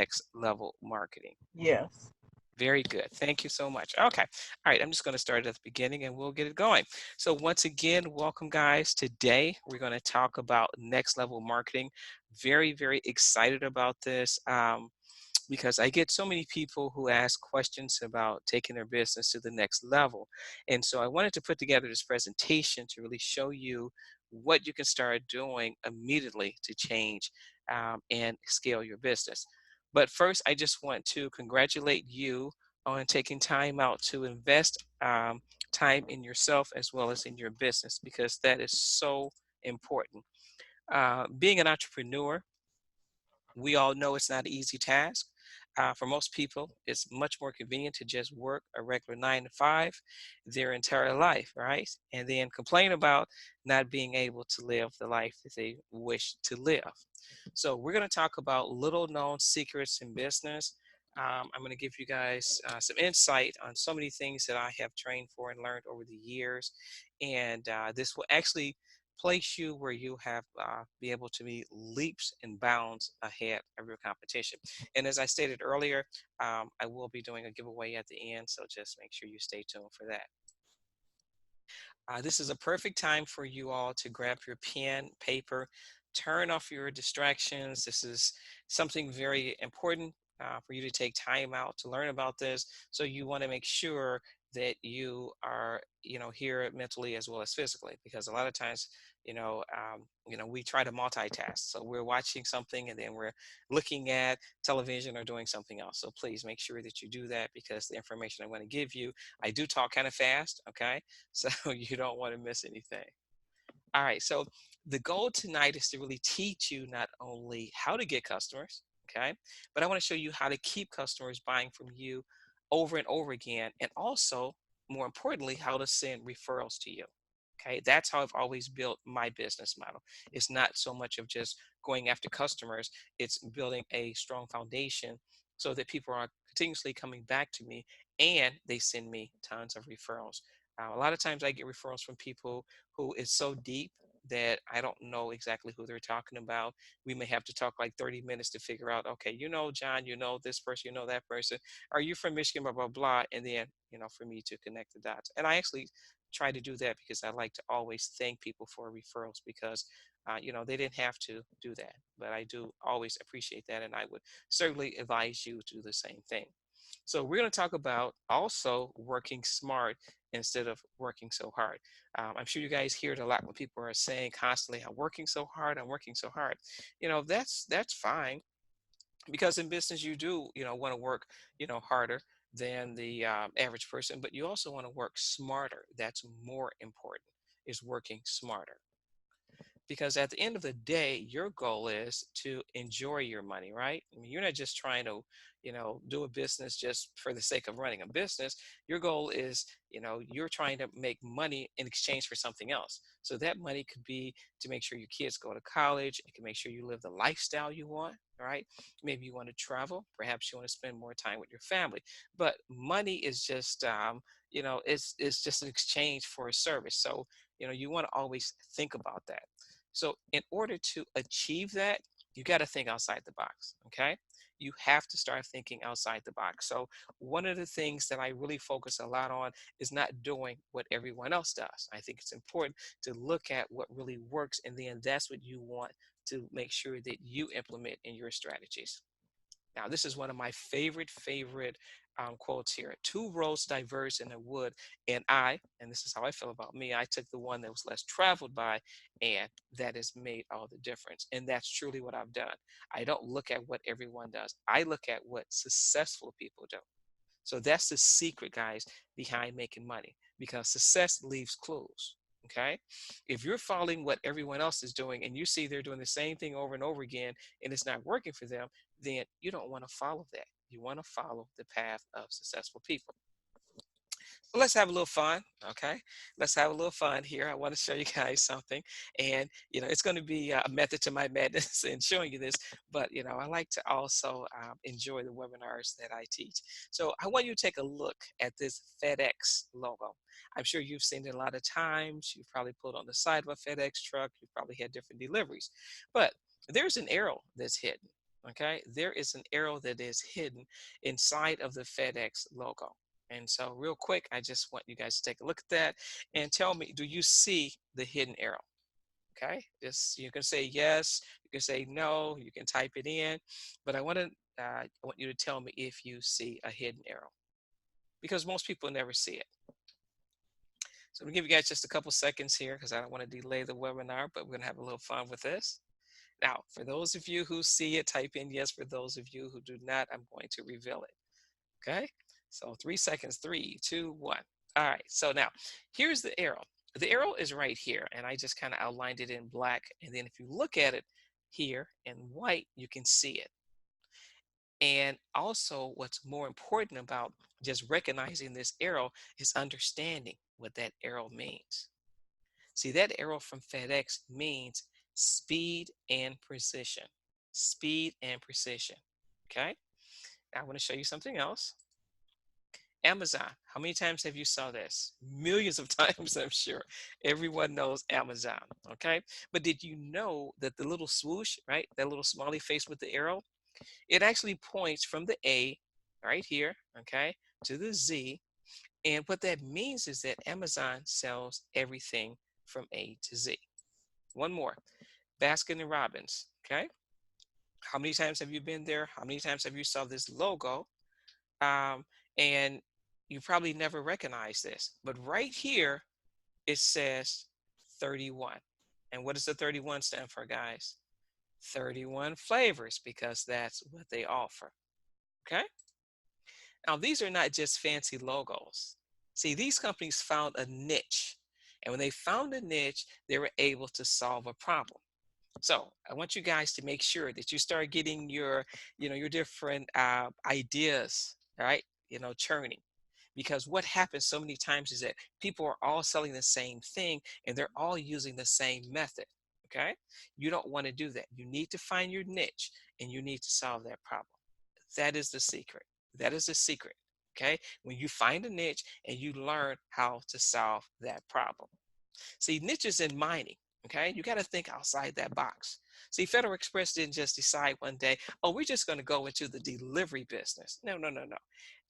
next level marketing. Yes. Very good. Thank you so much. Okay. All right. I'm just going to start at the beginning and we'll get it going. So, once again, welcome, guys. Today, we're going to talk about next level marketing. Very, very excited about this because I get so many people who ask questions about taking their business to the next level. And so, I wanted to put together this presentation to really show you what you can start doing immediately to change and scale your business. But first, I just want to congratulate you on taking time out to invest time in yourself as well as in your business because that is so important. Being an entrepreneur, we all know it's not an easy task. For most people, it's much more convenient to just work a regular 9 to 5 their entire life, right? And then complain about not being able to live the life that they wish to live. So, we're going to talk about little known secrets in business. I'm going to give you guys some insight on so many things that I have trained for and learned over the years. And this will actually place you where you have be able to be leaps and bounds ahead of your competition. And as I stated earlier, I will be doing a giveaway at the end, so just make sure you stay tuned for that. This is a perfect time for you all to grab your pen, paper, turn off your distractions. This is something very important for you to take time out to learn about this. So you want to make sure that you are, here mentally as well as physically, because a lot of times, we try to multitask. So we're watching something and then we're looking at television or doing something else. So please make sure that you do that because the information I'm going to give you, I do talk kind of fast. Okay. So you don't want to miss anything. All right. So the goal tonight is to really teach you not only how to get customers, okay, but I want to show you how to keep customers buying from you over and over again. And also, more importantly, how to send referrals to you. Okay. That's how I've always built my business model. It's not so much of just going after customers, it's building a strong foundation so that people are continuously coming back to me and they send me tons of referrals. A lot of times I get referrals from people who is so deep that I don't know exactly who they're talking about. We may have to talk like 30 minutes to figure out, okay, John, this person, that person. Are you from Michigan, blah, blah, blah. And then, for me to connect the dots. And I actually try to do that because I like to always thank people for referrals because, they didn't have to do that. But I do always appreciate that. And I would certainly advise you to do the same thing. So we're going to talk about also working smart instead of working so hard. I'm sure you guys hear it a lot when people are saying constantly, "I'm working so hard. I'm working so hard." That's fine because in business you do want to work harder than the average person, but you also want to work smarter. That's more important. Is working smarter because at the end of the day your goal is to enjoy your money, right? I mean, you're not just trying to do a business just for the sake of running a business. Your goal is you're trying to make money in exchange for something else. So that money could be to make sure your kids go to college. It can make sure you live the lifestyle you want, right? Maybe you want to travel, perhaps you want to spend more time with your family, but money is just it's just an exchange for a service. So you want to always think about that. So, in order to achieve that, you got to think outside the box. Okay. You have to start thinking outside the box. So, one of the things that I really focus a lot on is not doing what everyone else does. I think it's important to look at what really works, and then that's what you want to make sure that you implement in your strategies. Now, this is one of my favorite quotes here. Two roads diverge in the wood, and this is how I feel about me, I took the one that was less traveled by, and that has made all the difference. And that's truly what I've done. I don't look at what everyone does, I look at what successful people do. So that's the secret, guys, behind making money because success leaves clues. Okay. If you're following what everyone else is doing and you see they're doing the same thing over and over again and it's not working for them, then you don't want to follow that. You want to follow the path of successful people. Well, let's have a little fun, okay? Let's have a little fun here. I want to show you guys something, and it's going to be a method to my madness in showing you this. But I like to also enjoy the webinars that I teach. So I want you to take a look at this FedEx logo. I'm sure you've seen it a lot of times. You've probably pulled on the side of a FedEx truck. You've probably had different deliveries, but there's an arrow that's hidden. Okay, there is an arrow that is hidden inside of the FedEx logo. And so, real quick, I just want you guys to take a look at that and tell me, do you see the hidden arrow? Okay, just you can say yes, you can say no, you can type it in, but I want you to tell me if you see a hidden arrow because most people never see it. So I'm gonna give you guys just a couple seconds here because I don't want to delay the webinar, but we're gonna have a little fun with this. Now, for those of you who see it, type in yes. For those of you who do not, I'm going to reveal it. Okay. So 3 seconds, three, two, one. All right. So now here's the arrow. The arrow is right here, and I just kind of outlined it in black. And then if you look at it here in white, you can see it. And also, what's more important about just recognizing this arrow is understanding what that arrow means. See, that arrow from FedEx means speed and precision. Speed and precision. Okay. Now I want to show you something else. Amazon. How many times have you saw this? Millions of times, I'm sure. Everyone knows Amazon. Okay. But did you know that the little swoosh, right? That little smiley face with the arrow, it actually points from the A right here, okay, to the Z. And what that means is that Amazon sells everything from A to Z. One more, Baskin and Robbins. Okay. How many times have you been there? How many times have you saw this logo? Um, and you probably never recognized this, but right here it says 31. And what does the 31 stand for, guys? 31 flavors, because that's what they offer. Okay. Now, these are not just fancy logos. See, these companies found a niche. And when they found a niche, they were able to solve a problem. So I want you guys to make sure that you start getting your different ideas, all right? Churning. Because what happens so many times is that people are all selling the same thing and they're all using the same method. Okay. You don't want to do that. You need to find your niche and you need to solve that problem. That is the secret. That is the secret. Okay. When you find a niche and you learn how to solve that problem. See, niches in mining, okay? You got to think outside that box. See, Federal Express didn't just decide one day, oh, we're just going to go into the delivery business. No, no, no, no.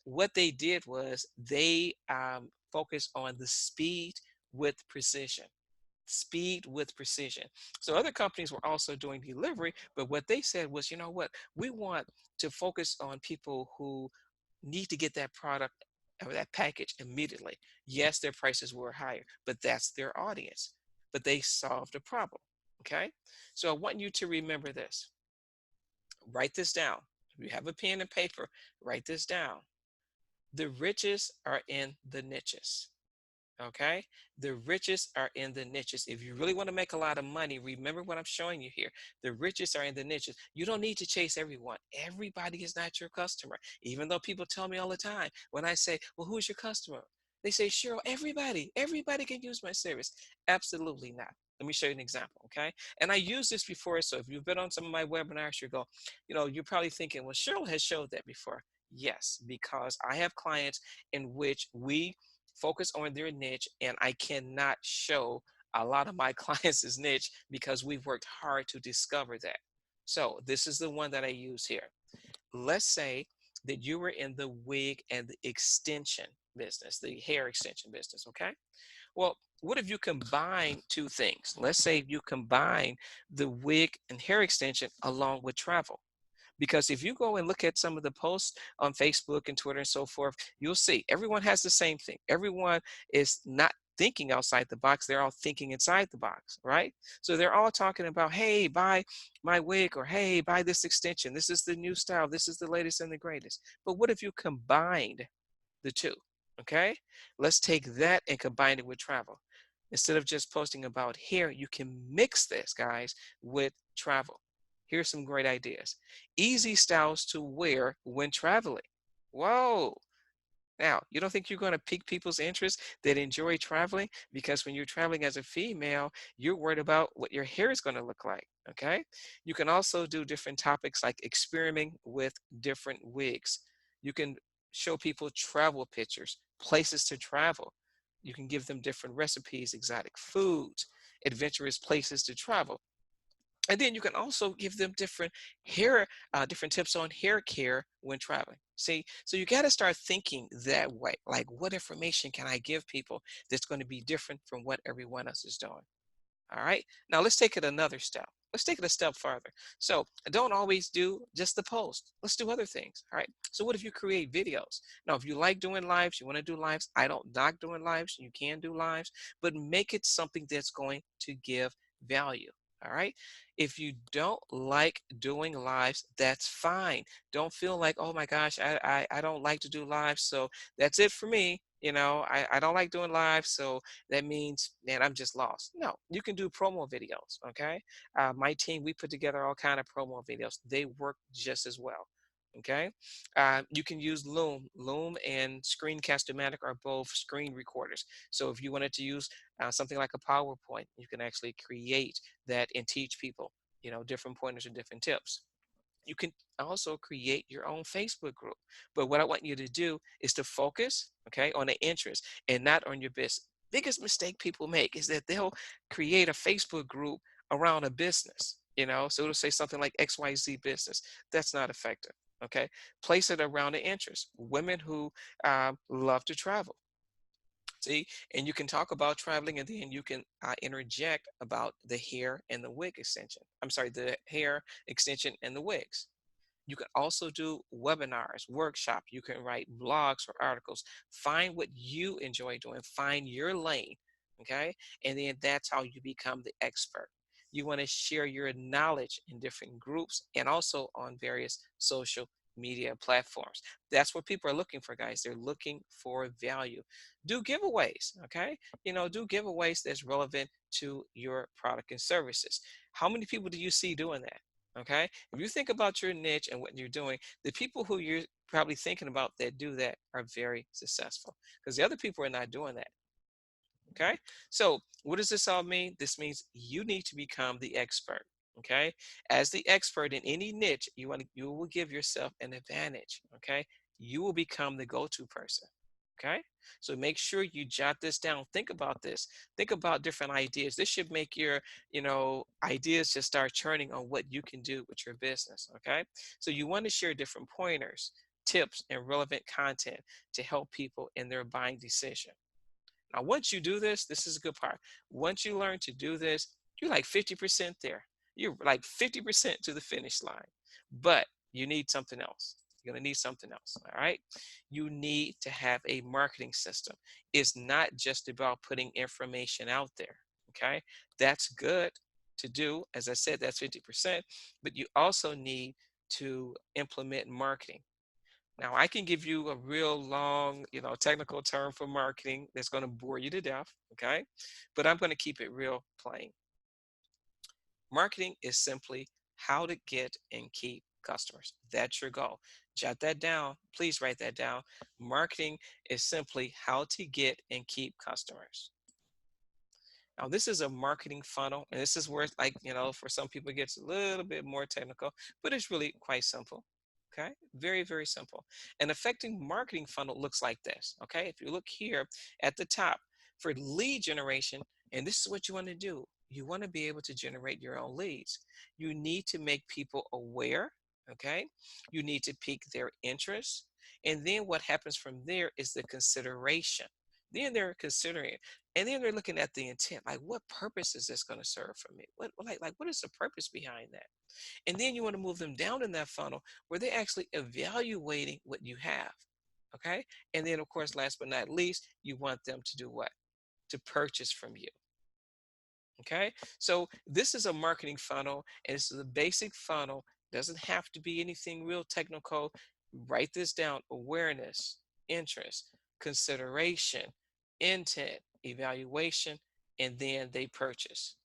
What they did was they focused on the speed with precision. Speed with precision. So other companies were also doing delivery, but what they said was, you know what? We want to focus on people who need to get that product or that package immediately. Yes, their prices were higher, but that's their audience. But they solved a problem. Okay. So I want you to remember this. Write this down. If you have a pen and paper, write this down. The riches are in the niches. Okay. The riches are in the niches. If you really want to make a lot of money, remember what I'm showing you here. The riches are in the niches. You don't need to chase everyone. Everybody is not your customer. Even though people tell me all the time when I say, well, who's your customer? They say, Cheryl, everybody can use my service. Absolutely not. Let me show you an example. Okay. And I used this before. So if you've been on some of my webinars, you're probably thinking, well, Cheryl has showed that before. Yes, because I have clients in which we focus on their niche, and I cannot show a lot of my clients' niche because we've worked hard to discover that. So this is the one that I use here. Let's say that you were in the wig and the extension business, the hair extension business, okay? Well, what if you combine two things? Let's say you combine the wig and hair extension along with travel. Because if you go and look at some of the posts on Facebook and Twitter and so forth, you'll see everyone has the same thing. Everyone is not thinking outside the box. They're all thinking inside the box, right? So they're all talking about, hey, buy my wig, or hey, buy this extension. This is the new style. This is the latest and the greatest. But what if you combined the two? Okay, let's take that and combine it with travel. Instead of just posting about hair, you can mix this, guys, with travel. Here's some great ideas. Easy styles to wear when traveling. Whoa. Now, you don't think you're going to pique people's interest that enjoy traveling? Because when you're traveling as a female, you're worried about what your hair is going to look like. Okay. You can also do different topics like experimenting with different wigs. You can show people travel pictures, places to travel. You can give them different recipes, exotic foods, adventurous places to travel. And then you can also give them hair, different tips on hair care when traveling. See, so you got to start thinking that way. Like, what information can I give people that's going to be different from what everyone else is doing? All right. Now let's take it another step. Let's take it a step farther. So don't always do just the post. Let's do other things. All right. So what if you create videos? Now, if you like doing lives, you want to do lives. I don't knock doing lives. You can do lives, but make it something that's going to give value. All right. If you don't like doing lives, that's fine. Don't feel like, oh my gosh, I don't like to do lives. So that's it for me. I don't like doing lives. So that means, man, I'm just lost. No, you can do promo videos. Okay. My team, we put together all kind of promo videos. They work just as well. Okay. You can use Loom. Loom and Screencast-O-Matic are both screen recorders. So if you wanted to use something like a PowerPoint, you can actually create that and teach people, different pointers and different tips. You can also create your own Facebook group. But what I want you to do is to focus, okay, on the interest and not on your business. Biggest mistake people make is that they'll create a Facebook group around a business, so it'll say something like XYZ business. That's not effective. Okay. Place it around the interest. Women who love to travel. See, and you can talk about traveling, and then you can interject about the hair and the wig extension. I'm sorry, the hair extension and the wigs. You can also do webinars, workshops. You can write blogs or articles. Find what you enjoy doing. Find your lane. Okay. And then that's how you become the expert. You want to share your knowledge in different groups and also on various social media platforms. That's what people are looking for, guys. They're looking for value. Do giveaways. Okay. Do giveaways that's relevant to your product and services. How many people do you see doing that? Okay. If you think about your niche and what you're doing, the people who you're probably thinking about that do that are very successful because the other people are not doing that. Okay. So, what does this all mean? This means you need to become the expert. Okay. As the expert in any niche, you will give yourself an advantage. Okay. You will become the go-to person. Okay. So make sure you jot this down. Think about this. Think about different ideas. This should make your, ideas just start churning on what you can do with your business. Okay. So you want to share different pointers, tips, and relevant content to help people in their buying decision. Now, once you do this, this is a good part. Once you learn to do this, you're like 50% there. You're like 50% to the finish line. But you need something else. You're going to need something else. All right. You need to have a marketing system. It's not just about putting information out there. Okay. That's good to do. As I said, that's 50%. But you also need to implement marketing. Now, I can give you a real long, technical term for marketing that's going to bore you to death, okay? But I'm going to keep it real plain. Marketing is simply how to get and keep customers. That's your goal. Jot that down. Please write that down. Marketing is simply how to get and keep customers. Now, this is a marketing funnel, and this is where, like, for some people, it gets a little bit more technical, but it's really quite simple. Okay, very, very simple. An effective marketing funnel looks like this. Okay, if you look here at the top for lead generation, and this is what you want to do, you want to be able to generate your own leads. You need to make people aware. Okay, you need to pique their interest, and then what happens from there is the consideration. Then they're considering it. And then they're looking at the intent, like what purpose is this going to serve for me? Like what is the purpose behind that? And then you want to move them down in that funnel where they're actually evaluating what you have. Okay. And then of course, last but not least, you want them to do what? To purchase from you. Okay. So this is a marketing funnel, and it's a basic funnel. Doesn't have to be anything real technical. Write this down: awareness, interest, consideration, intent, evaluation, and then they purchase.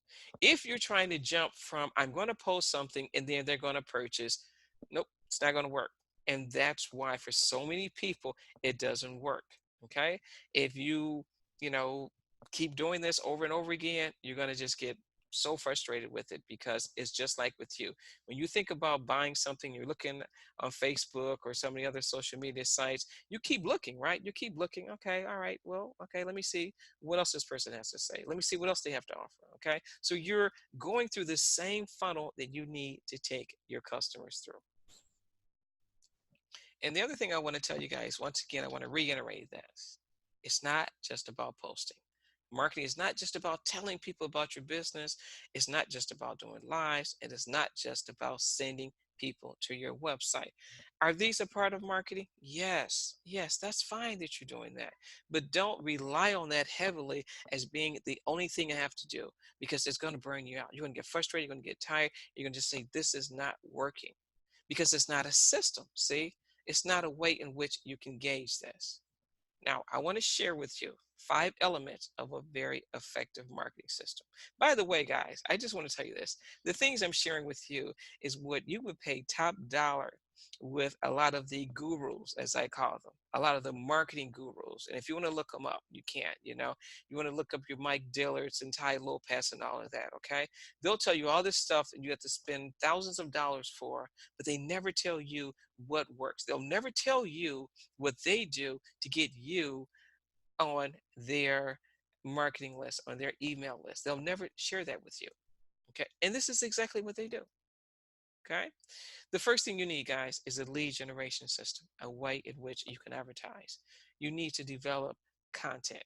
If you're trying to jump from I'm going to post something and then they're going to purchase, nope, it's not going to work. And that's why for so many people it doesn't work. Okay. If you know, keep doing this over and over again, you're going to just get so frustrated with it because it's just like with you. When you think about buying something, you're looking on Facebook or some of the other social media sites, you keep looking, right? You keep looking. Okay, all right, well, okay, let me see what else this person has to say. Let me see what else they have to offer. Okay, so you're going through the same funnel that you need to take your customers through. And the other thing I want to tell you guys, once again, I want to reiterate this. It's not just about posting. Marketing is not just about telling people about your business. It's not just about doing lives. It is not just about sending people to your website. Are these a part of marketing? Yes. Yes, that's fine that you're doing that. But don't rely on that heavily as being the only thing I have to do because it's going to burn you out. You're going to get frustrated. You're going to get tired. You're going to just say, this is not working because it's not a system. See, it's not a way in which you can gauge this. Now, I want to share with you 5 elements of a very effective marketing system. By the way, guys, I just want to tell you this. The things I'm sharing with you is what you would pay top dollar with a lot of the gurus, as I call them, a lot of the marketing gurus. And if you want to look them up, you can't, you want to look up your Mike Dillards and Ty Lopez and all of that, okay? They'll tell you all this stuff and you have to spend thousands of dollars for, but they never tell you what works. They'll never tell you what they do to get you on their marketing list, on their email list. They'll never share that with you. Okay. And this is exactly what they do. Okay. The first thing you need, guys, is a lead generation system, a way in which you can advertise. You need to develop content.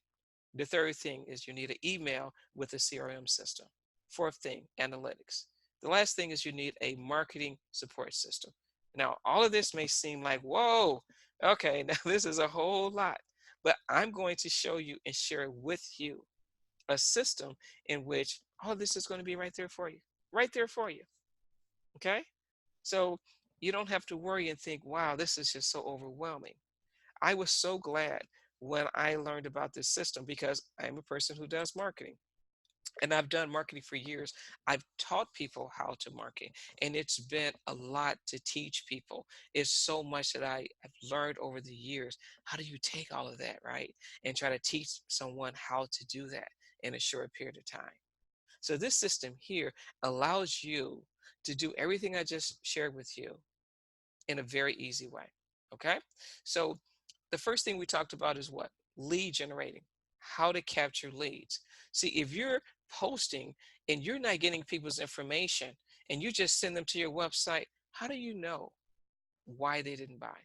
The third thing is you need an email with a CRM system. Fourth thing, analytics. The last thing is you need a marketing support system. Now, all of this may seem like, whoa, okay, now this is a whole lot, but I'm going to show you and share with you a system in which all of this is going to be right there for you, right there for you. Okay. So you don't have to worry and think, wow, this is just so overwhelming. I was so glad when I learned about this system because I'm a person who does marketing and I've done marketing for years. I've taught people how to market, and it's been a lot to teach people. It's so much that I've learned over the years. How do you take all of that, right? And try to teach someone how to do that in a short period of time. So this system here allows you to do everything I just shared with you in a very easy way. Okay. So the first thing we talked about is what? Lead generating, how to capture leads. See, if you're posting and you're not getting people's information and you just send them to your website, how do you know why they didn't buy?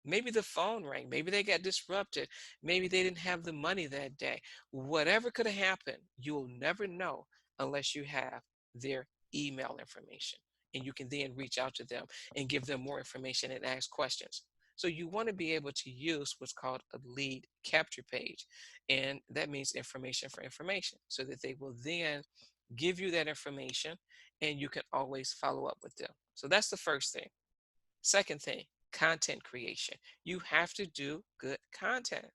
Maybe the phone rang, maybe they got disrupted, maybe they didn't have the money that day. Whatever could have happened, you'll never know unless you have their email information. And you can then reach out to them and give them more information and ask questions. So you want to be able to use what's called a lead capture page. And that means information for information so that they will then give you that information and you can always follow up with them. So that's the first thing. Second thing, content creation. You have to do good content.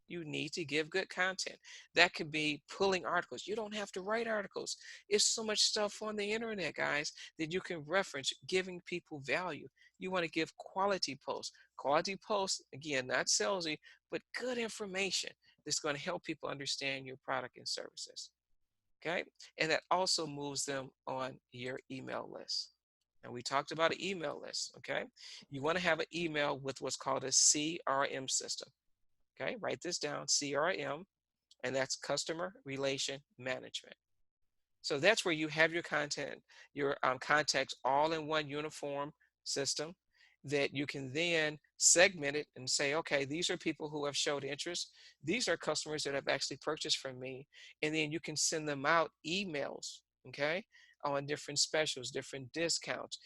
You need to give good content. That could be pulling articles. You don't have to write articles. It's so much stuff on the internet, guys, that you can reference, giving people value. You want to give quality posts. Quality posts, again, not salesy, but good information that's going to help people understand your product and services. Okay. And that also moves them on your email list. And we talked about an email list. Okay. You want to have an email with what's called a CRM system. Okay. Write this down, CRM, and that's customer relation management. So that's where you have your content, your contacts all in one uniform system that you can then segment it and say, okay, these are people who have showed interest. These are customers that have actually purchased from me. And then you can send them out emails, okay, on different specials, different discounts.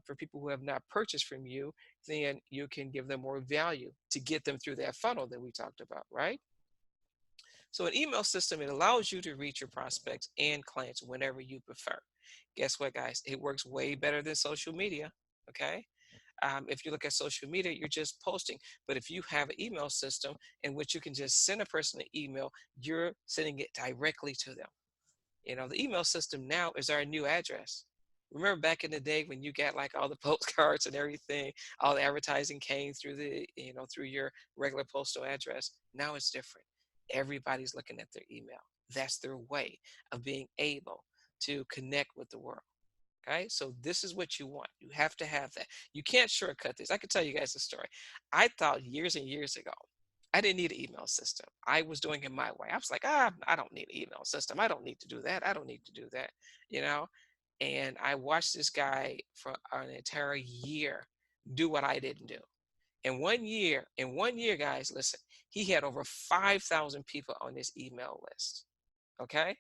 For people who have not purchased from you, then you can give them more value to get them through that funnel that we talked about, right? So an email system, it allows you to reach your prospects and clients whenever you prefer. Guess what, guys? It works way better than social media. Okay. If you look at social media, you're just posting. But if you have an email system in which you can just send a person an email, you're sending it directly to them. The email system now is our new address. Remember back in the day when you got like all the postcards and everything, all the advertising came through through your regular postal address. Now it's different. Everybody's looking at their email. That's their way of being able to connect with the world. Okay, so this is what you want. You have to have that. You can't shortcut this. I can tell you guys a story. I thought years and years ago, I didn't need an email system. I was doing it my way. I was like, I don't need an email system. I don't need to do that. I don't need to do that. You know, and I watched this guy for an entire year do what I didn't do. In 1 year, guys, listen, he had over 5,000 people on his email list. Okay,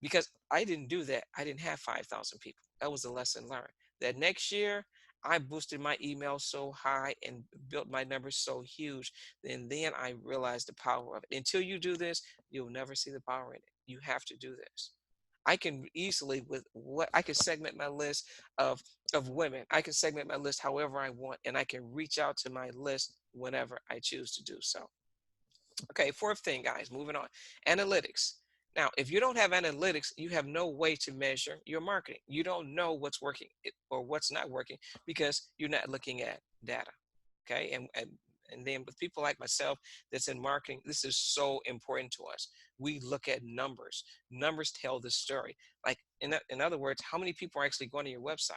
because I didn't do that. I didn't have 5,000 people. That was a lesson learned. That next year, I boosted my email so high and built my numbers so huge. And then I realized the power of it. Until you do this, you'll never see the power in it. You have to do this. I can easily with what I can segment my list of women. I can segment my list however I want, and I can reach out to my list whenever I choose to do so. Okay, fourth thing, guys, moving on. Analytics. Now, if you don't have analytics, you have no way to measure your marketing. You don't know what's working or what's not working because you're not looking at data. Okay, and then with people like myself that's in marketing, this is so important to us. We look at numbers. Numbers tell the story. Like in other words, how many people are actually going to your website?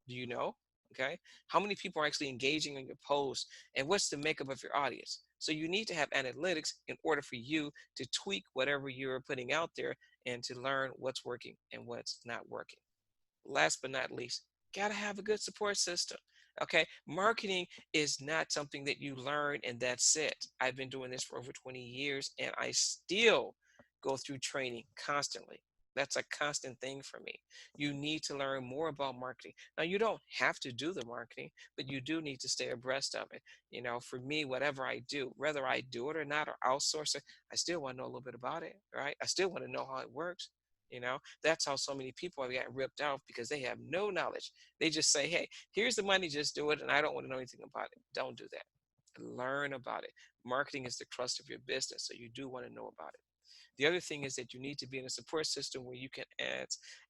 Do you know? Okay, how many people are actually engaging on your posts, and what's the makeup of your audience? So you need to have analytics in order for you to tweak whatever you're putting out there and to learn what's working and what's not working. Last but not least, gotta have a good support system. Okay, marketing is not something that you learn and that's it. I've been doing this for over 20 years and I still go through training constantly. That's a constant thing for me. You need to learn more about marketing. Now, you don't have to do the marketing, but you do need to stay abreast of it. For me, whatever I do, whether I do it or not or outsource it, I still want to know a little bit about it, right? I still want to know how it works. That's how so many people have gotten ripped off because they have no knowledge. They just say, hey, here's the money, just do it. And I don't want to know anything about it. Don't do that. Learn about it. Marketing is the crust of your business. So you do want to know about it. The other thing is that you need to be in a support system where you can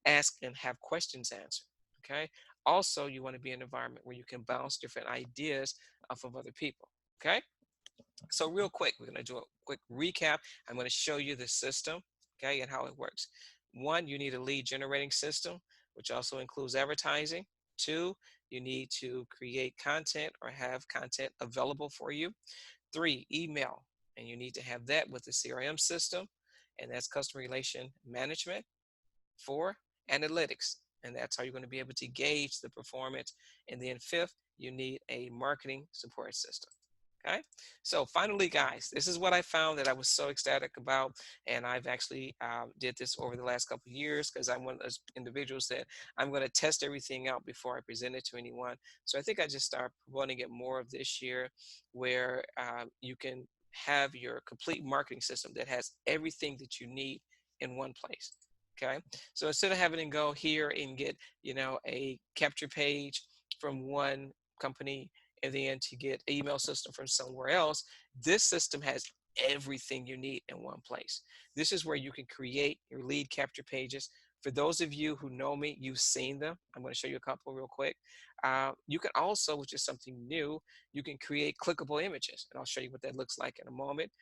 ask and have questions answered. Okay. Also, you want to be in an environment where you can bounce different ideas off of other people. Okay. So real quick, we're going to do a quick recap. I'm going to show you the system, okay, and how it works. One, you need a lead generating system, which also includes advertising. Two, you need to create content or have content available for you. Three, email, and you need to have that with the CRM system, and that's customer relation management. Four, analytics, and that's how you're going to be able to gauge the performance. And then fifth, you need a marketing support system. Okay, so finally, guys, this is what I found that I was so ecstatic about, and I've actually did this over the last couple of years because I'm one of those individuals that I'm going to test everything out before I present it to anyone. So I think I just start promoting it more of this year, where you can have your complete marketing system that has everything that you need in one place. Okay, so instead of having to go here and get a capture page from one company and then to get an email system from somewhere else, this system has everything you need in one place. This is where you can create your lead capture pages. For those of you who know me, you've seen them. I'm going to show you a couple real quick. You can also, which is something new, you can create clickable images, and I'll show you what that looks like in a moment.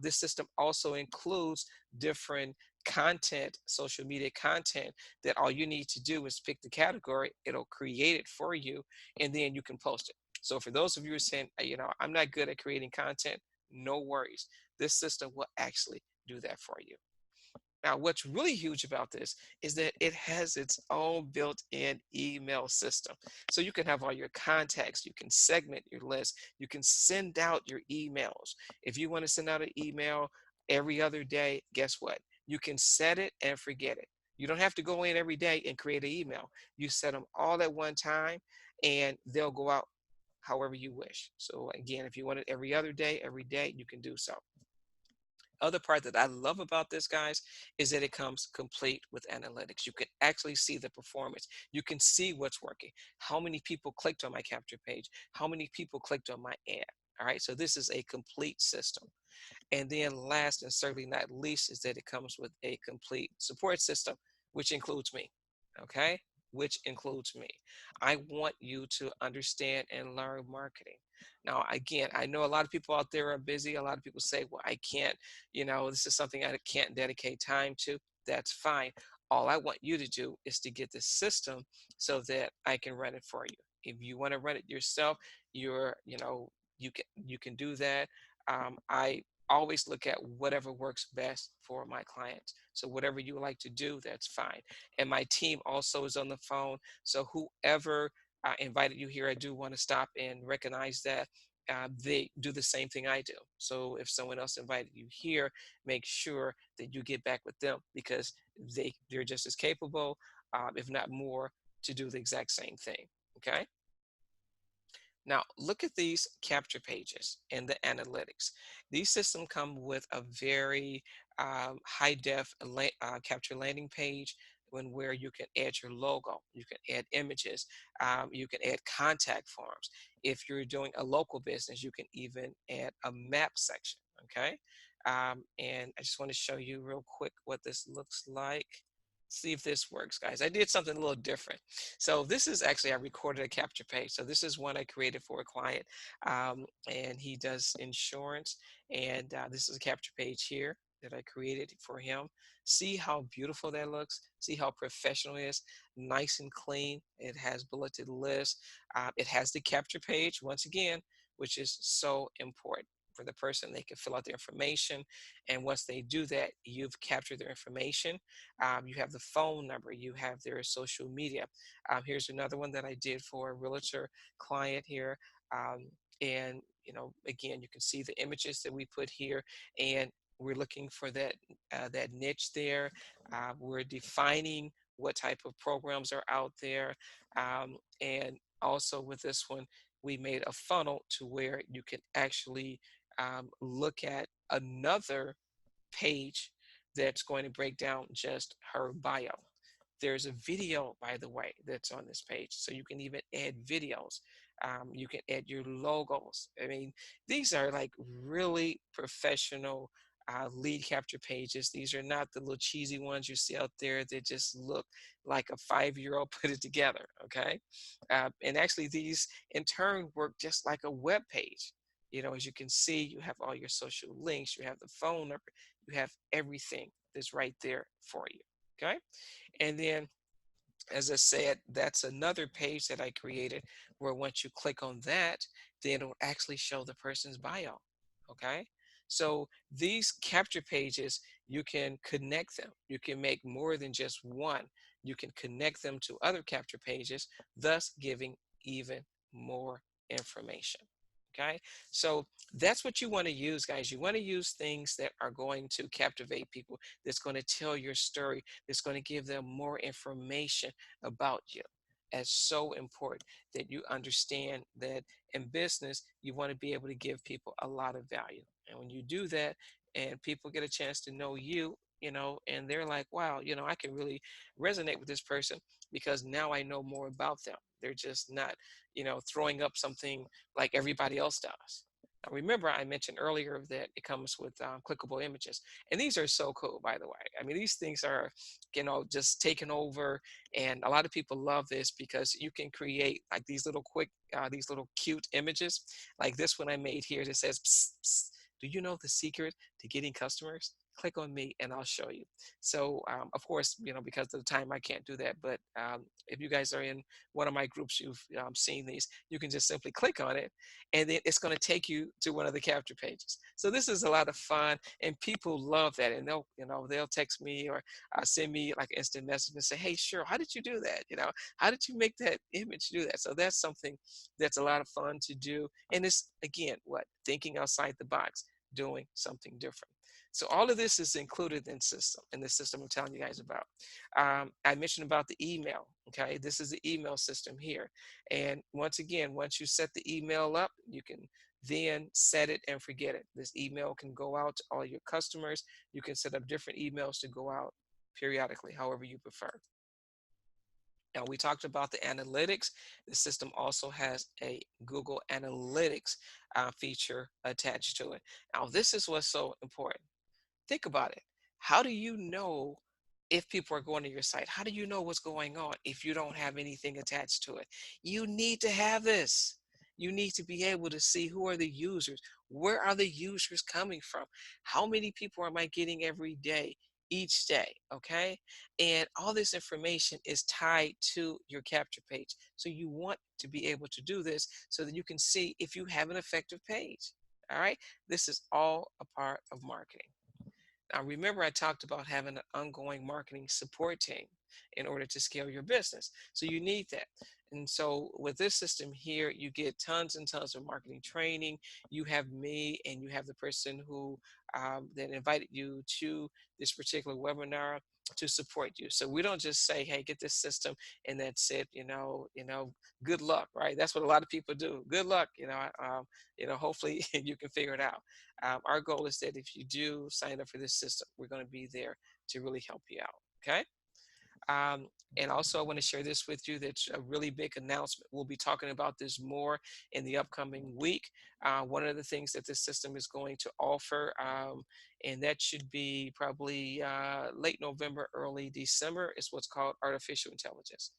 This system also includes different content, social media content, that all you need to do is pick the category, it'll create it for you, and then you can post it. So for those of you who are saying, I'm not good at creating content, no worries. This system will actually do that for you. Now, what's really huge about this is that it has its own built-in email system. So you can have all your contacts, you can segment your list, you can send out your emails. If you want to send out an email every other day, guess what? You can set it and forget it. You don't have to go in every day and create an email. You set them all at one time and they'll go out however you wish. So again, if you want it every day, you can do so. Other part that I love about this, guys, is that it comes complete with analytics. You can actually see the performance. You can see what's working. How many people clicked on my capture page? How many people clicked on my ad? All right, so this is a complete system. And then last and certainly not least is that it comes with a complete support system, which includes me, okay? Which includes me. I want you to understand and learn marketing. Now, again, I know a lot of people out there are busy. A lot of people say, well, I can't, this is something I can't dedicate time to. That's fine. All I want you to do is to get the system so that I can run it for you. If you want to run it yourself, you can do that. I always look at whatever works best for my clients. So whatever you like to do, that's fine. And my team also is on the phone. So whoever invited you here, I do want to stop and recognize that they do the same thing I do. So if someone else invited you here, make sure that you get back with them because they're just as capable, if not more, to do the exact same thing. Okay. Now, look at these capture pages and the analytics. These systems come with a very high def capture landing page where you can add your logo, you can add images, you can add contact forms. If you're doing a local business, you can even add a map section. Okay. And I just want to show you real quick what this looks like. See if this works, guys. I did something a little different. So this is actually, I recorded a capture page. So this is one I created for a client, and he does insurance. And this is a capture page here that I created for him. See how beautiful that looks. See how professional it is. Nice and clean. It has bulleted lists. It has the capture page once again, which is so important for the person. They can fill out their information, and once they do that, you've captured their information. You have the phone number, you have their social media. Here's another one that I did for a realtor client here. And again, you can see the images that we put here, and we're looking for that niche there. We're defining what type of programs are out there, and also with this one, we made a funnel to where you can actually look at another page that's going to break down just her bio. There's a video, by the way, that's on this page. So you can even add videos. You can add your logos. I mean, these are like really professional lead capture pages. These are not the little cheesy ones you see out there that just look like a 5-year-old put it together. Okay. And actually, these in turn work just like a web page. As you can see, you have all your social links, you have the phone number, you have everything that's right there for you. Okay. And then, as I said, that's another page that I created where once you click on that, then it'll actually show the person's bio. Okay. So these capture pages, you can connect them. You can make more than just one. You can connect them to other capture pages, thus giving even more information. Okay. So that's what you want to use, guys. You want to use things that are going to captivate people, that's going to tell your story, that's going to give them more information about you. It's so important that you understand that in business, you want to be able to give people a lot of value. And when you do that and people get a chance to know you, and they're like, wow, I can really resonate with this person because now I know more about them. They're just not, throwing up something like everybody else does. Now, remember, I mentioned earlier that it comes with clickable images, and these are so cool, by the way. I mean, these things are, just taken over, and a lot of people love this because you can create like these little cute images, like this one I made here that says, psst, psst, "Do you know the secret to getting customers? Click on me and I'll show you." So, of course, because of the time, I can't do that. But if you guys are in one of my groups, you've seen these, you can just simply click on it and then it's going to take you to one of the capture pages. So this is a lot of fun, and people love that. And they'll text me or send me like an instant message and say, "Hey, sure, how did you do that? How did you make that image do that?" So that's something that's a lot of fun to do. And it's, again, what? Thinking outside the box, doing something different. So all of this is included in the system I'm telling you guys about. I mentioned about the email. Okay, this is the email system here. And once again, once you set the email up, you can then set it and forget it. This email can go out to all your customers. You can set up different emails to go out periodically, however you prefer. Now, we talked about the analytics. The system also has a Google Analytics feature attached to it. Now, this is what's so important. Think about it. How do you know if people are going to your site? How do you know what's going on if you don't have anything attached to it? You need to have this. You need to be able to see who are the users. Where are the users coming from? How many people am I getting every day? each day. Okay. And all this information is tied to your capture page. So you want to be able to do this so that you can see if you have an effective page. All right. This is all a part of marketing. Now, remember, I talked about having an ongoing marketing support team in order to scale your business. So you need that. And so with this system here, you get tons and tons of marketing training. You have me and you have the person who that invited you to this particular webinar to support you. So we don't just say, hey, get this system and that's it, good luck, right? That's what a lot of people do. Good luck, hopefully you can figure it out. Our goal is that if you do sign up for this system, we're going to be there to really help you out. Okay. Um, and also, I want to share this with you. That's a really big announcement. We'll be talking about this more in the upcoming week. One of the things that this system is going to offer, and that should be probably late November, early December, is what's called artificial intelligence.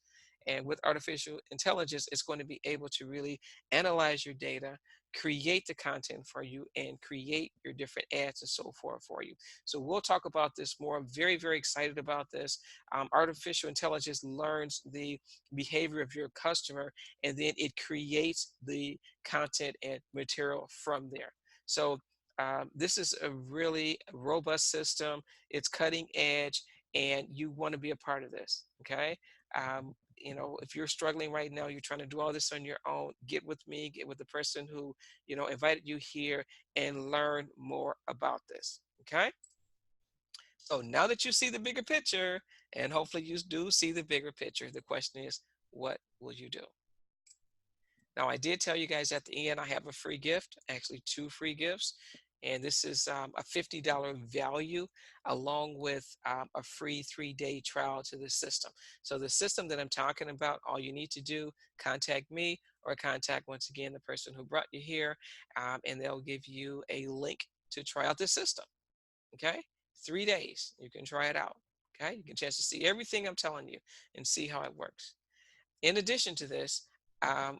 And with artificial intelligence, it's going to be able to really analyze your data, create the content for you, and create your different ads and so forth for you. So we'll talk about this more. I'm very, very excited about this. Artificial intelligence learns the behavior of your customer, and then it creates the content and material from there. So this is a really robust system. It's cutting edge, and you want to be a part of this. Okay. If you're struggling right now, you're trying to do all this on your own, get with me, get with the person who, invited you here, and learn more about this. Okay. So now that you see the bigger picture, and hopefully you do see the bigger picture, the question is, what will you do? Now, I did tell you guys at the end, I have a free gift, actually two free gifts. And this is a $50 value along with a free 3-day trial to the system. So the system that I'm talking about, all you need to do, contact me or contact, once again, the person who brought you here, and they'll give you a link to try out the system. Okay. 3 days. You can try it out. Okay. You get a chance to see everything I'm telling you and see how it works. In addition to this,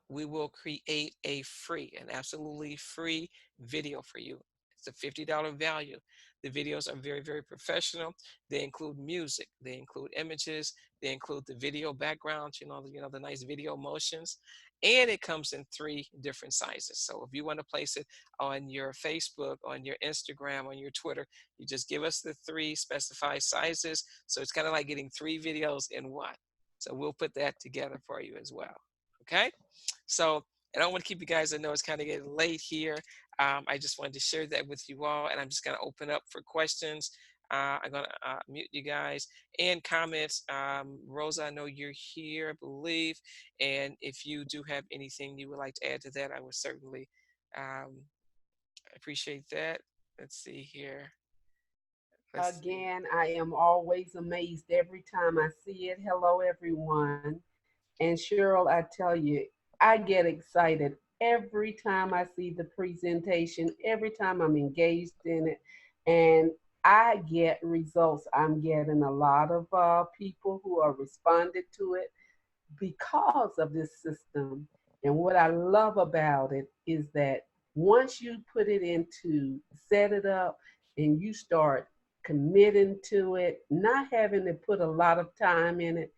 we will create an absolutely free video for you. It's a $50 value. The videos are very, very professional. They include music, they include images, they include the video backgrounds, the nice video motions, and it comes in 3 different sizes. So if you want to place it on your Facebook, on your Instagram, on your Twitter, you just give us the 3 specified sizes. So it's kind of like getting 3 videos in one. So we'll put that together for you as well. Okay. So I don't want to keep you guys. I know it's kind of getting late here. I just wanted to share that with you all, and I'm just going to open up for questions. I'm going to mute you guys and comments. Rosa, I know you're here, I believe. And if you do have anything you would like to add to that, I would certainly um, appreciate that. Let's see here. Let's see. Again, I am always amazed every time I see it. Hello, everyone. And Cheryl, I tell you, I get excited every time I see the presentation, every time I'm engaged in it, and I get results. I'm getting a lot of people who are responded to it because of this system. And what I love about it is that once you put it into set it up and you start committing to it, not having to put a lot of time in it,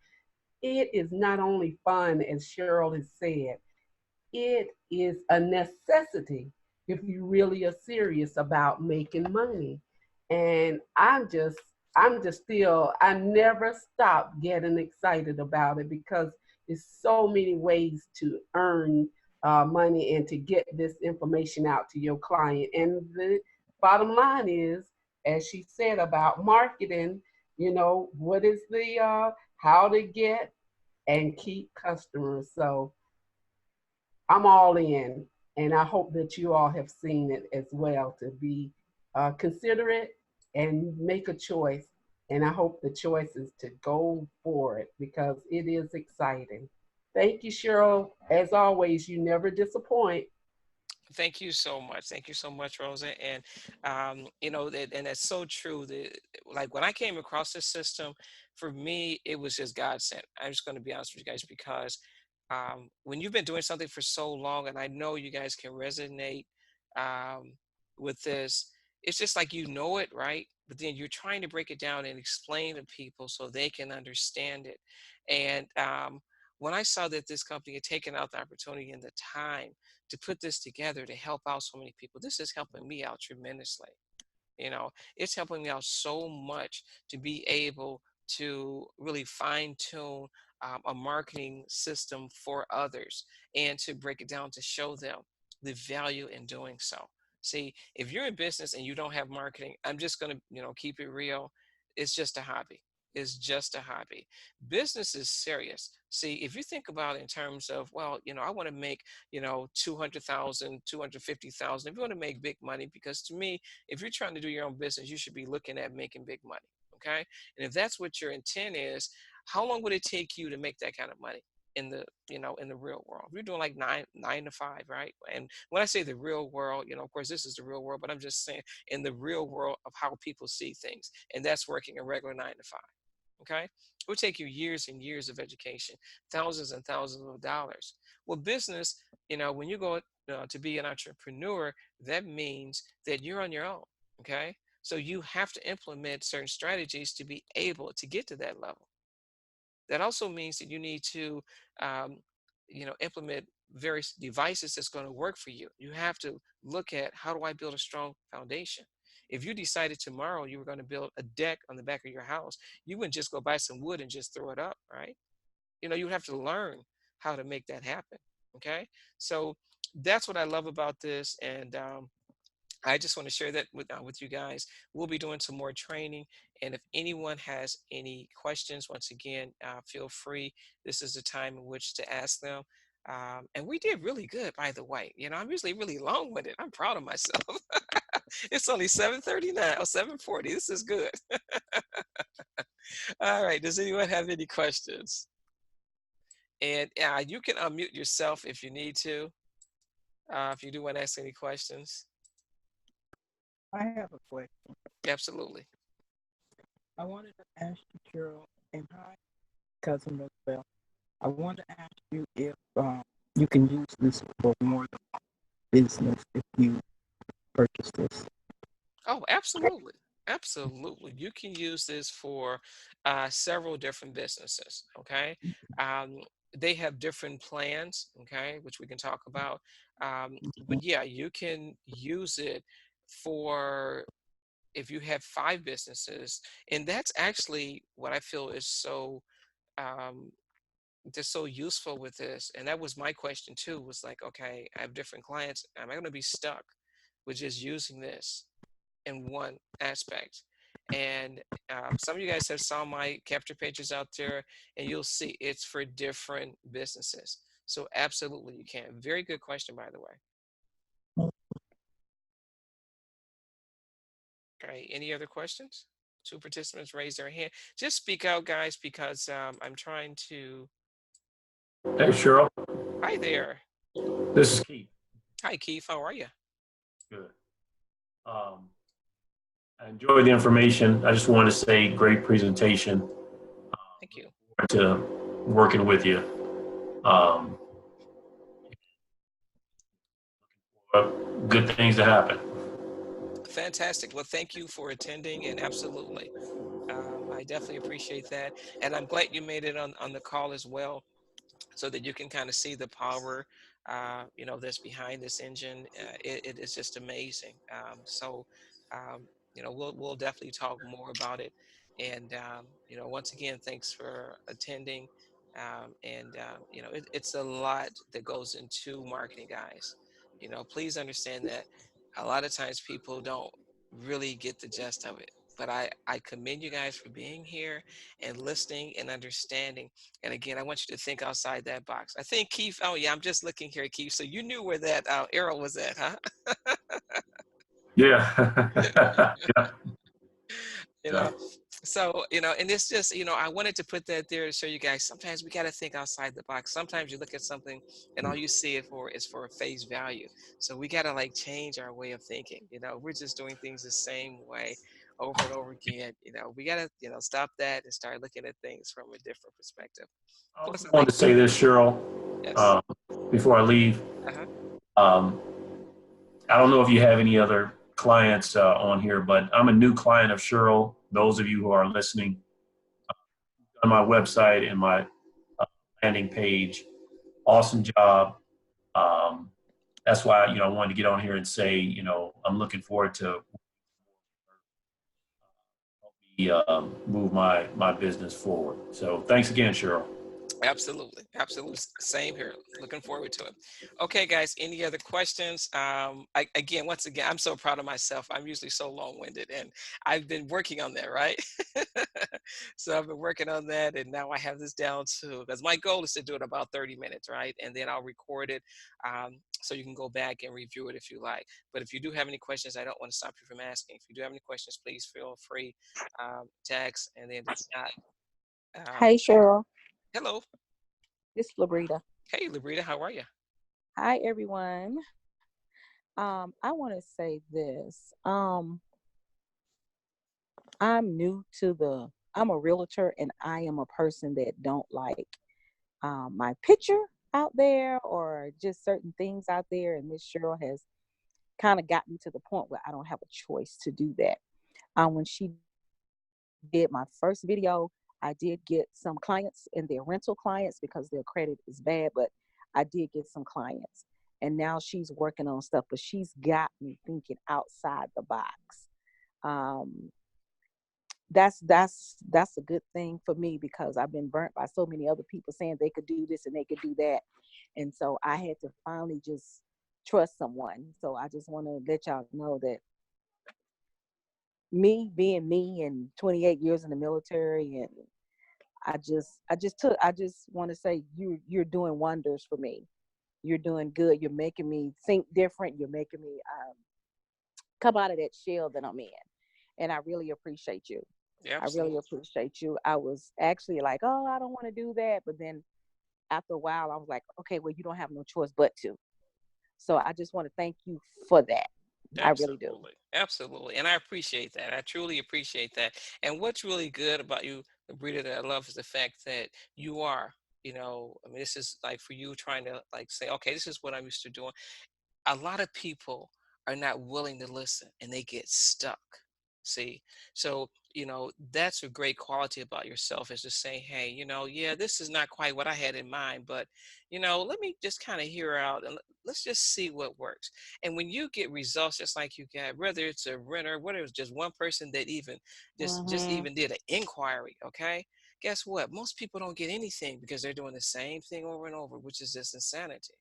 it is not only fun, as Cheryl has said, it is a necessity if you really are serious about making money. And I'm just still, I never stop getting excited about it because there's so many ways to earn money and to get this information out to your client. And the bottom line is, as she said about marketing, what is the how to get and keep customers. So I'm all in, and I hope that you all have seen it as well to be considerate and make a choice. And I hope the choice is to go for it because it is exciting. Thank you, Cheryl. As always, you never disappoint. Thank you so much. Thank you so much, Rosa. And and that's so true. Like when I came across this system, for me, it was just God sent. I'm just going to be honest with you guys because when you've been doing something for so long, and I know you guys can resonate um, with this, it's just like it, right? but then you're trying to break it down and explain to people so they can understand it. And when I saw that this company had taken out the opportunity and the time to put this together to help out so many people, this is helping me out tremendously. It's helping me out so much to be able to really fine tune a marketing system for others and to break it down to show them the value in doing so. See, if you're in business and you don't have marketing, I'm just going to, keep it real. It's just a hobby. It's just a hobby. Business is serious. See, if you think about it in terms of, well, I want to make, 200,000, 250,000. If you want to make big money, because to me, if you're trying to do your own business, you should be looking at making big money. Okay. And if that's what your intent is, how long would it take you to make that kind of money in the real world? We're doing like nine to five, right? And when I say the real world, of course, this is the real world, but I'm just saying in the real world of how people see things. And that's working a regular 9 to 5. Okay. It would take you years and years of education, thousands and thousands of dollars. Well, business, when you go to be an entrepreneur, that means that you're on your own. Okay. So you have to implement certain strategies to be able to get to that level. That also means that you need to, um, implement various devices that's going to work for you. You have to look at, how do I build a strong foundation? If you decided tomorrow you were going to build a deck on the back of your house, you wouldn't just go buy some wood and just throw it up, right? You have to learn how to make that happen. Okay. So that's what I love about this. And I just want to share that with you guys. We'll be doing some more training. And if anyone has any questions, once again, feel free. This is the time in which to ask them. And we did really good, by the way. I'm usually really long with it. I'm proud of myself. It's only 7:39 or 7:40. This is good. All right. Does anyone have any questions? And you can unmute yourself if you need to, if you do want to ask any questions. I have a question. Absolutely. I wanted to ask you, Cheryl, and hi, cousin as well. I wanted to ask you if you can use this for more than one business if you purchase this. Oh, absolutely. Absolutely. You can use this for several different businesses. Okay. Um, they have different plans. Okay. Which we can talk about. But yeah, you can use it for, if you have 5 businesses. And that's actually what I feel is so, um, just so useful with this. And that was my question too, was like, okay, I have different clients. Am I going to be stuck with just using this in one aspect? And some of you guys have saw my capture pages out there, and you'll see it's for different businesses. So absolutely you can. Very good question, by the way. All right, any other questions? 2 participants raise their hand. Just speak out, guys, because I'm trying to. Hey, Cheryl. Hi there. This is Keith. Hi, Keith. How are you? Good. I enjoyed the information. I just wanted to say great presentation. Thank you. To working with you. Um, Good things to happen. Fantastic. Well, thank you for attending, and absolutely. I definitely appreciate that. And I'm glad you made it on the call as well, so that you can kind of see the power, that's behind this engine. It is just amazing. So, we'll definitely talk more about it. And, once again, thanks for attending. It's a lot that goes into marketing, guys. Please understand that a lot of times people don't really get the gist of it. But I commend you guys for being here and listening and understanding. And again, I want you to think outside that box. I think Keith, oh yeah, I'm just looking here, Keith. So you knew where that arrow was at, huh? Yeah. Yeah. you Yeah. know, so, and it's just, I wanted to put that there to show you guys, sometimes we got to think outside the box. Sometimes you look at something and all you see it for is for face value. So we got to like change our way of thinking. We're just doing things the same way over and over again. We got to, stop that and start looking at things from a different perspective. I Plus, also I wanted like, to say this, Cheryl, yes. uh, before I leave. Uh-huh. Um, I don't know if you have any other clients on here, but I'm a new client of Cheryl. Those of you who are listening, on my website and my landing page, awesome job. Um, that's why, I wanted to get on here and say, I'm looking forward to move my business forward. So thanks again, Cheryl. Absolutely. Absolutely. Same here. Looking forward to it. Okay, guys, any other questions? Again, once again, I'm so proud of myself. I'm usually so long-winded, and I've been working on that, right? So I've been working on that, and now I have this down too, because my goal is to do it about 30 minutes, right? And then I'll record it, so you can go back and review it if you like. But if you do have any questions, I don't want to stop you from asking. If you do have any questions, please feel free to ask. And then if not, Hey, Cheryl. hello. This is Labrita. Hey, Librita, how are you? Hi, everyone. I want to say this. I'm new to I'm a realtor, and I am a person that don't like my picture out there or just certain things out there. And Miss Cheryl has kind of got me to the point where I don't have a choice to do that. When she did my first video, I did get some clients, and they're rental clients because their credit is bad, but I did get some clients. And now she's working on stuff, but she's got me thinking outside the box. Um, that's a good thing for me because I've been burnt by so many other people saying they could do this and they could do that. And so I had to finally just trust someone. So I just want to let y'all know that me being me and 28 years in the military, and I just want to say you're doing wonders for me. You're doing good. You're making me think different. You're making me come out of that shell that I'm in. And I really appreciate you. Yeah, I really absolutely. appreciate you. I was actually like, oh, I don't want to do that. But then after a while, I was like, okay, well, you don't have no choice but to. So I just want to thank you for that. I really do. Absolutely. Absolutely. And I appreciate that. I truly appreciate that. And what's really good about you, Brita, that I love is the fact that you are, I mean, this is like for you trying to like say, okay, this is what I'm used to doing. A lot of people are not willing to listen and they get stuck. See, so that's a great quality about yourself is to say, hey, yeah, this is not quite what I had in mind, but let me just kind of hear out and let's just see what works. And when you get results just like you got, whether it's a renter, whether it's just one person that even just Mm-hmm. even did an inquiry, okay, guess what? Most people don't get anything because they're doing the same thing over and over, which is just insanity.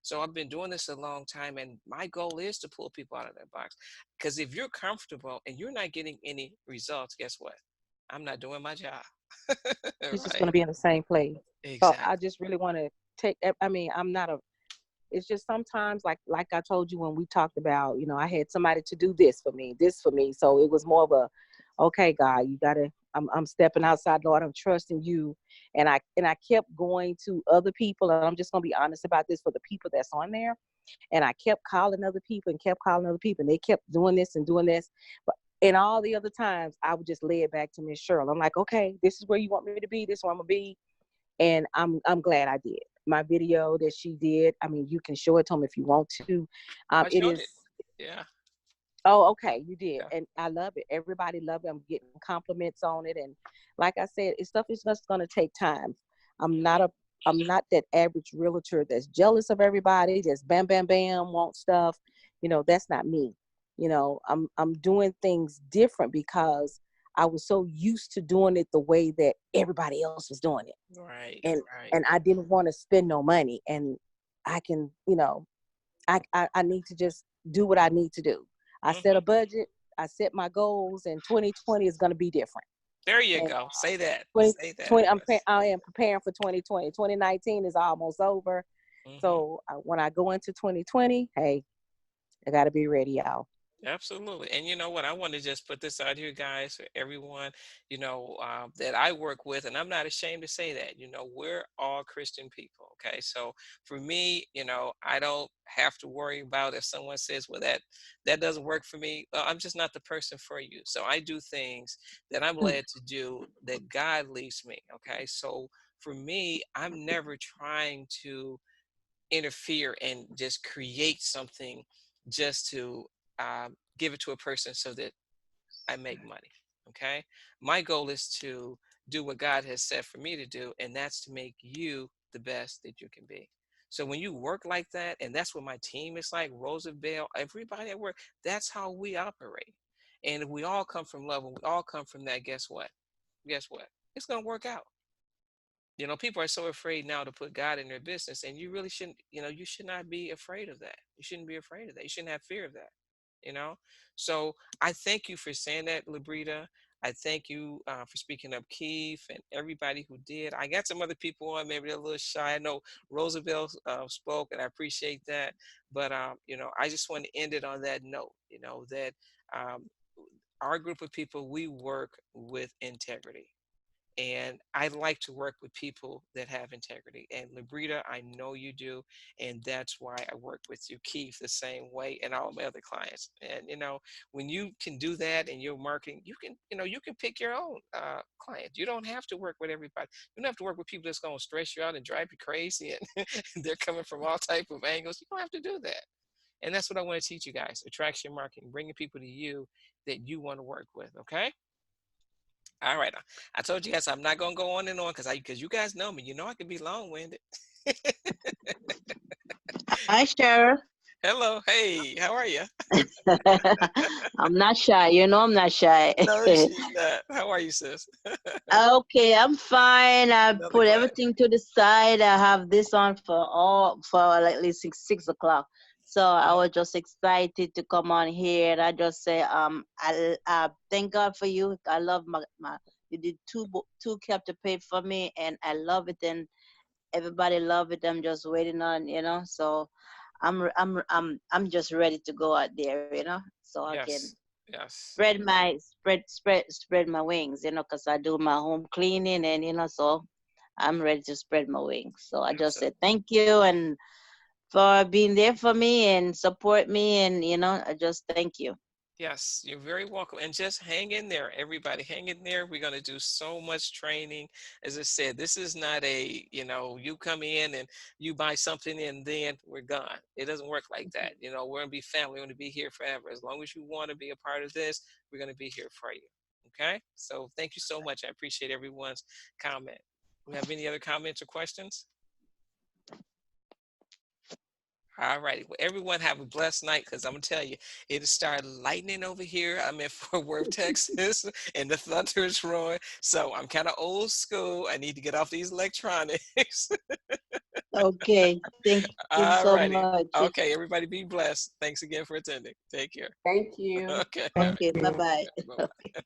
So I've been doing this a long time, and my goal is to pull people out of that box. Because if you're comfortable and you're not getting any results, guess what? I'm not doing my job. You're just going Right. to be in the same place. So I Exactly. just really want to take, I mean, I'm not a, it's just sometimes like I told you when we talked about, I had somebody to do this for me. So it was more of a, okay, God, you gotta, I'm stepping outside, Lord, I'm trusting you. And I kept going to other people, and I'm just gonna be honest about this for the people that's on there. And I kept calling other people and kept calling other people, and they kept doing this and doing this. But and all the other times I would just lay it back to Miss Cheryl. I'm like, okay, this is where you want me to be, this is where I'm gonna be. And I'm glad I did. My video that she did, I mean, you can show it to them if you want to. I It showed is. it. Yeah. Oh, okay, you did, Yeah. and I love it. Everybody loved it. I'm getting compliments on it, and like I said, it's stuff is just gonna take time. I'm not a I'm not that average realtor that's jealous of everybody, that's bam bam bam want stuff. That's not me. I'm doing things different because I was so used to doing it the way that everybody else was doing it, Right. and Right. and I didn't want to spend no money, and I can, I need to just do what I need to do. I set a Hmm. budget, I set my goals, and 2020 is going to be different. There you And go. Say that. 20, Say that. 20 Yes. I am preparing for 2020. 2019 is almost over. Hmm. So when I go into 2020, hey, I got to be ready, y'all. Absolutely. And you know what? I want to just put this out here, guys, for everyone, that I work with. And I'm not ashamed to say that, we're all Christian people. Okay. So for me, I don't have to worry about if someone says, well, that doesn't work for me. Well, I'm just not the person for you. So I do things that I'm led to do that God leads me. Okay. So for me, I'm never trying to interfere and just create something just to give it to a person so that I make money. Okay. My goal is to do what God has said for me to do, and that's to make you the best that you can be. So when you work like that, and that's what my team is like, Roosevelt, everybody at work, that's how we operate. And if we all come from love and we all come from that, guess what? Guess what? It's going to work out. People are so afraid now to put God in their business, and you really shouldn't, you should not be afraid of that. You shouldn't be afraid of that. You shouldn't have fear of that, you know? So I thank you for saying that, Labrita. I thank you for speaking up, Keith, and everybody who did. I got some other people on, maybe they're a little shy. I know Roosevelt spoke, and I appreciate that. But, I just want to end it on that note, that um, our group of people, we work with integrity. And I like to work with people that have integrity. And Labrita, I know you do, and that's why I work with you. Keith, the same way, and all my other clients. And when you can do that in your marketing, you can pick your own client. You don't have to work with everybody. You don't have to work with people that's going to stress you out and drive you crazy, and they're coming from all type of angles. You don't have to do that. And that's what I want to teach you guys: attraction marketing, bringing people to you that you want to work with. Okay. All right. I told you guys I'm not gonna go on and on because you guys know me. You know I can be long winded. Hi, Cheryl. Hello. Hey. How are you? I'm not shy. You know I'm not shy. No, she's not. How are you, sis? Okay, I'm fine. I Another put client. everything to the side. I have this on for like at least 6 o'clock. So I Uh-huh. was just excited to come on here, and I just say I thank God for you. I love my you did two chapter page for me, and I love it, and everybody love it. I'm just waiting on, so I'm just ready to go out there, so I can Yes. Yes. spread my wings, because I do my home cleaning, and so I'm ready to spread my wings. So I Yes. just said thank you, and for being there for me and support me, and I just thank you. Yes, you're very welcome. And just hang in there, everybody. Hang in there. We're going to do so much training. As I said, this is not you come in and you buy something and then we're gone. It doesn't work like that. We're going to be family. We're going to be here forever. As long as you want to be a part of this, we're going to be here for you. Okay? So thank you so much. I appreciate everyone's comment. We have any other comments or questions? All right. Well, everyone have a blessed night because I'm going to tell you, it started lightning over here. I'm in Fort Worth, Texas, and the thunder is roaring. So I'm kind of old school. I need to get off these electronics. Okay, thank you All so righty. much. Okay. Everybody be blessed. Thanks again for attending. Take care. Thank you. Okay. All Thank Okay, bye you. bye. right. Bye bye.